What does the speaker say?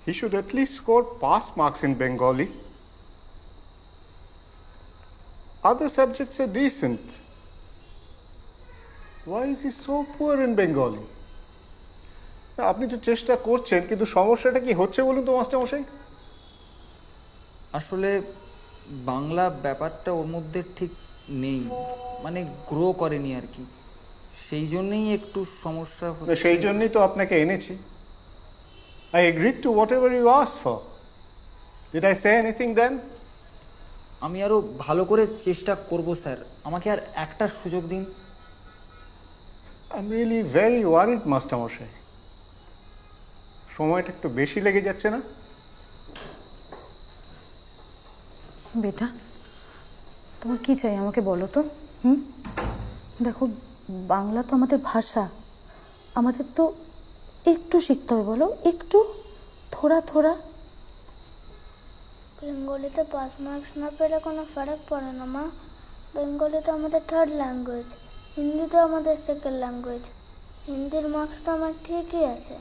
He should at least score pass marks in Bengali. Other subjects are decent. Why is he so poor in Bengali? আপনি তো চেষ্টা করছেন, কিন্তু সমস্যাটা কি হচ্ছে বলুন তো মাস্টারমশাই? আসলে বাংলা ব্যাপারটা ওর মধ্যে ঠিক নেই, মানে গ্রো করেনি আর কি, সেই জন্যই একটু সমস্যা হচ্ছে। সেই জন্যই তো আপনাকে এনেছি। I agreed to whatever you asked for. Did I say anything then? আমি আরও ভালো করে চেষ্টা করব স্যার, আমাকে আর একটা সুযোগ দিন। I'm really very worried, মাস্টারমশাই। সময়টা একটু বেশি লেগে যাচ্ছে না? বেটা, তোমার কি চাই আমাকে বলো তো। দেখো, বাংলা তো আমাদের ভাষা, আমাদের তো একটু শিখতে হবে, বলো একটু, থোড়া থোড়া। বেঙ্গলিতে পাস মার্কস না পেলে কোনো ফারাক পড়ে না মা। বেঙ্গলি তো আমাদের থার্ড ল্যাঙ্গুয়েজ, হিন্দি তো আমাদের সেকেন্ড ল্যাঙ্গুয়েজ। হিন্দির মার্কস তো আমার ঠিকই আছে।